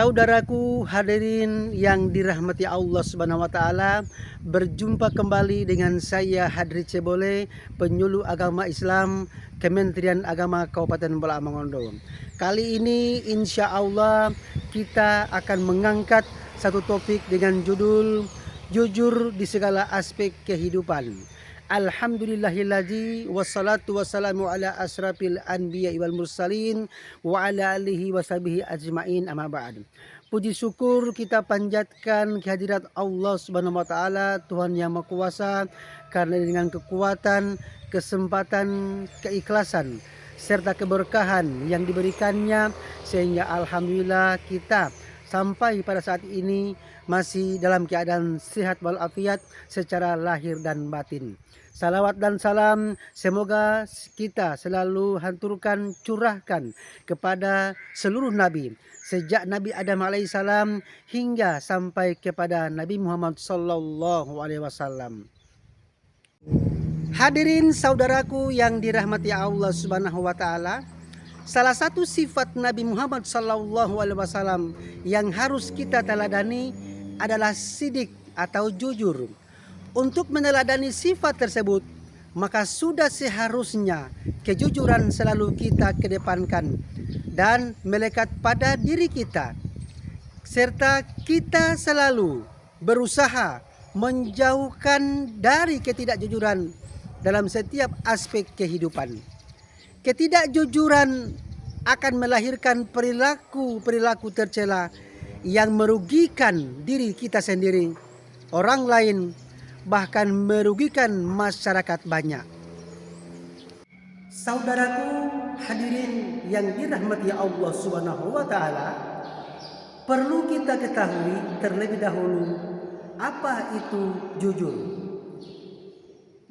Saudaraku hadirin yang dirahmati Allah Subhanahu wa taala, berjumpa kembali dengan saya Hadri Cebole, penyuluh agama Islam Kementerian Agama Kabupaten Bolaang Mongondo. Kali ini insya Allah kita akan mengangkat satu topik dengan judul jujur di segala aspek kehidupan. Alhamdulillahilladzi wassalatu wassalamu ala asrafil anbiya wal mursalin wa ala alihi washabihi ajmain amma ba'd. Puji syukur kita panjatkan kehadirat Allah Subhanahu wa taala, Tuhan yang Maha Kuasa, karena dengan kekuatan, kesempatan, keikhlasan serta keberkahan yang diberikannya sehingga alhamdulillah kita sampai pada saat ini masih dalam keadaan sehat walafiat secara lahir dan batin. Salawat dan salam semoga kita selalu hanturkan, curahkan kepada seluruh Nabi, sejak Nabi Adam alaihissalam hingga sampai kepada Nabi Muhammad sallallahu alaihi wasallam. Hadirin saudaraku yang dirahmati Allah Subhanahu wa taala, salah satu sifat Nabi Muhammad sallallahu alaihi wasallam yang harus kita teladani adalah sidik atau jujur. Untuk meneladani sifat tersebut, maka sudah seharusnya kejujuran selalu kita kedepankan dan melekat pada diri kita, serta kita selalu berusaha menjauhkan dari ketidakjujuran dalam setiap aspek kehidupan. Ketidakjujuran akan melahirkan perilaku tercela yang merugikan diri kita sendiri, orang lain, bahkan merugikan masyarakat banyak. Saudaraku hadirin yang dirahmati Allah Subhanahu wa taala, perlu kita ketahui terlebih dahulu apa itu jujur.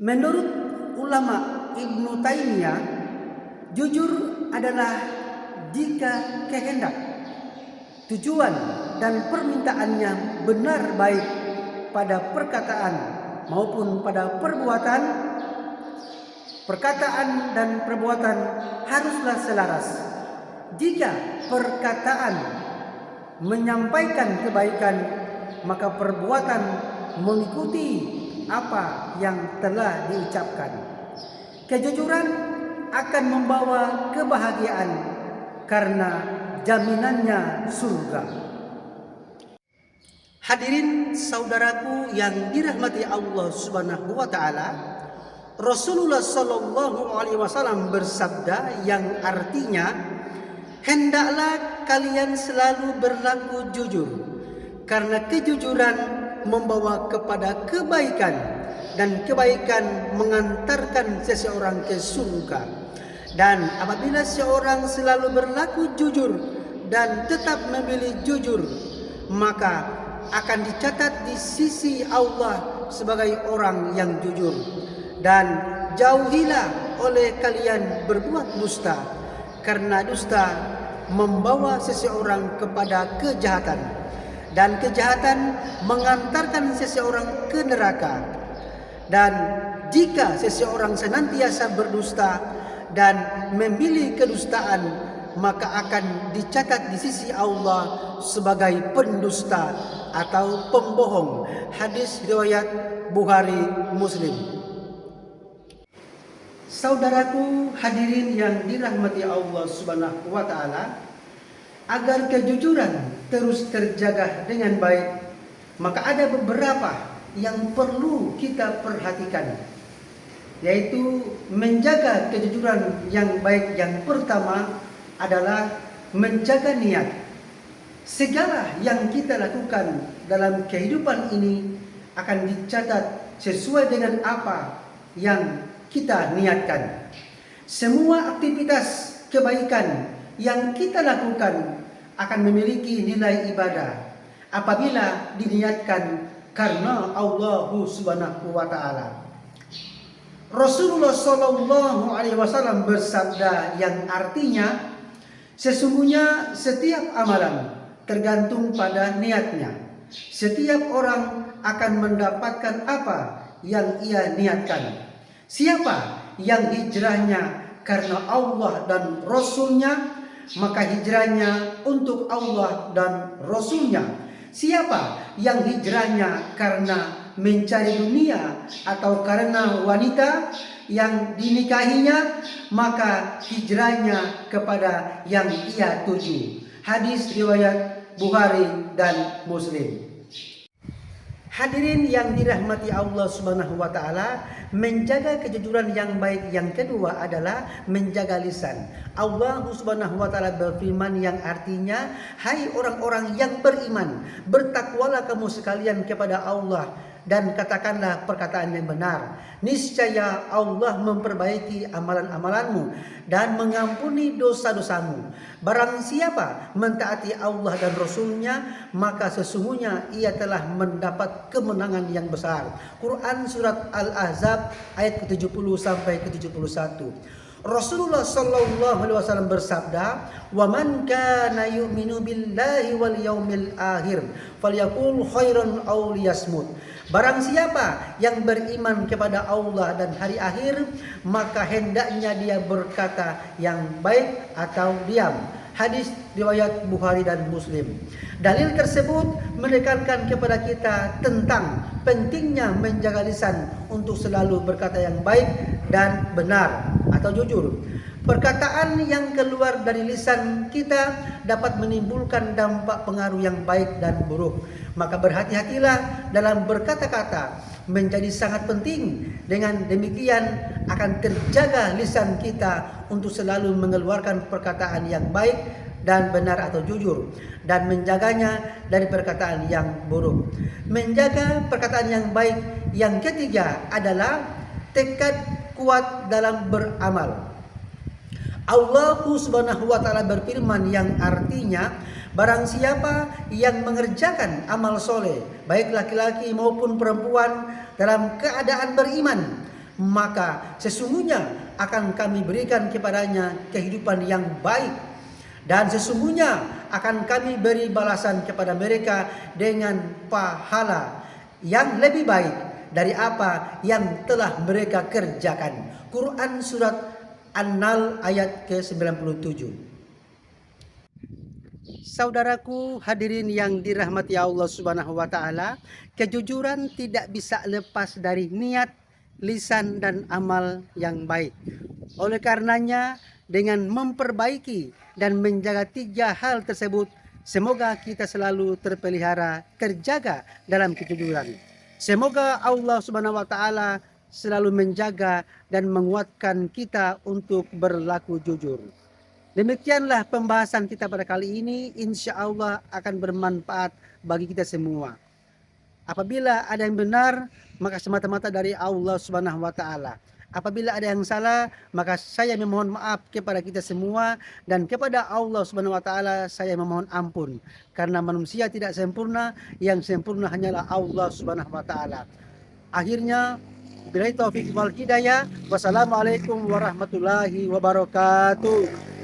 Menurut ulama Ibnu Taimiyah, jujur adalah jika kehendak, tujuan dan permintaannya benar baik pada perkataan maupun pada perbuatan. Perkataan dan perbuatan haruslah selaras. Jika perkataan menyampaikan kebaikan, maka perbuatan mengikuti apa yang telah diucapkan. Kejujuran akan membawa kebahagiaan karena jaminannya surga. Hadirin saudaraku yang dirahmati Allah Subhanahu wa taala, Rasulullah sallallahu alaihi wasallam bersabda yang artinya, hendaklah kalian selalu berlaku jujur, karena kejujuran membawa kepada kebaikan dan kebaikan mengantarkan seseorang ke surga. Dan apabila seorang selalu berlaku jujur dan tetap memilih jujur, maka akan dicatat di sisi Allah sebagai orang yang jujur. Dan jauhilah oleh kalian berbuat dusta, karena dusta membawa seseorang kepada kejahatan, dan kejahatan mengantarkan seseorang ke neraka. Dan jika seseorang senantiasa berdusta dan memilih kedustaan, maka akan dicatat di sisi Allah sebagai pendusta atau pembohong. Hadis riwayat Bukhari Muslim. Saudaraku hadirin yang dirahmati Allah Subhanahu wa taala, agar kejujuran terus terjaga dengan baik, maka ada beberapa yang perlu kita perhatikan, yaitu menjaga kejujuran yang baik. Yang pertama adalah menjaga niat. Segala yang kita lakukan dalam kehidupan ini akan dicatat sesuai dengan apa yang kita niatkan. Semua aktivitas kebaikan yang kita lakukan akan memiliki nilai ibadah apabila diniatkan karena Allah Subhanahu wa taala. Rasulullah sallallahu alaihi wasallam bersabda yang artinya, sesungguhnya setiap amalan tergantung pada niatnya. Setiap orang akan mendapatkan apa yang ia niatkan. Siapa yang hijrahnya karena Allah dan Rasulnya, maka hijrahnya untuk Allah dan Rasulnya. Siapa yang hijrahnya karena mencari dunia atau karena wanita yang dinikahinya, maka hijrahnya kepada yang ia tuju. Hadis riwayat Bukhari dan Muslim. Hadirin yang dirahmati Allah Subhanahu wa taala, menjaga kejujuran yang baik yang kedua adalah menjaga lisan. Allah Subhanahu wa taala berfirman yang artinya, "Hai orang-orang yang beriman, bertakwalah kamu sekalian kepada Allah dan katakanlah perkataan yang benar. Niscaya Allah memperbaiki amalan-amalanmu dan mengampuni dosa-dosamu. Barang siapa mentaati Allah dan Rasulnya, maka sesungguhnya ia telah mendapat kemenangan yang besar." Quran surat Al-Ahzab ayat ke-70 sampai ke-71. Rasulullah sallallahu alaihi wasallam bersabda, "Wa man kana yu'minu billahi wal yaumil akhir falyaqul khairan aw liyasmut." Barang siapa yang beriman kepada Allah dan hari akhir, maka hendaknya dia berkata yang baik atau diam. Hadis riwayat Bukhari dan Muslim. Dalil tersebut menekankan kepada kita tentang pentingnya menjaga lisan untuk selalu berkata yang baik dan benar atau jujur. Perkataan yang keluar dari lisan kita dapat menimbulkan dampak pengaruh yang baik dan buruk. Maka berhati-hatilah dalam berkata-kata, menjadi sangat penting. Dengan demikian akan terjaga lisan kita untuk selalu mengeluarkan perkataan yang baik dan benar atau jujur, dan menjaganya dari perkataan yang buruk. Menjaga perkataan yang baik yang ketiga adalah tekad kuat dalam beramal. Allah Subhanahu wa taala berfirman yang artinya, barang siapa yang mengerjakan amal soleh, baik laki-laki maupun perempuan, dalam keadaan beriman, maka sesungguhnya akan kami berikan kepadanya kehidupan yang baik, dan sesungguhnya akan kami beri balasan kepada mereka dengan pahala yang lebih baik dari apa yang telah mereka kerjakan. Quran surat An-Nahl ayat ke-97. Saudaraku hadirin yang dirahmati Allah Subhanahu wa taala, kejujuran tidak bisa lepas dari niat, lisan dan amal yang baik. Oleh karenanya, dengan memperbaiki dan menjaga tiga hal tersebut, semoga kita selalu terpelihara terjaga dalam kejujuran. Semoga Allah Subhanahu wa taala selalu menjaga dan menguatkan kita untuk berlaku jujur. Demikianlah pembahasan kita pada kali ini, insya Allah akan bermanfaat bagi kita semua. Apabila ada yang benar, maka semata-mata dari Allah Subhanahu wa taala. Apabila ada yang salah, maka saya memohon maaf kepada kita semua, dan kepada Allah Subhanahu wa taala saya memohon ampun, karena manusia tidak sempurna, yang sempurna hanyalah Allah Subhanahu wa taala. Akhirnya, billahi taufiq wal hidayah. Wassalamualaikum warahmatullahi wabarakatuh.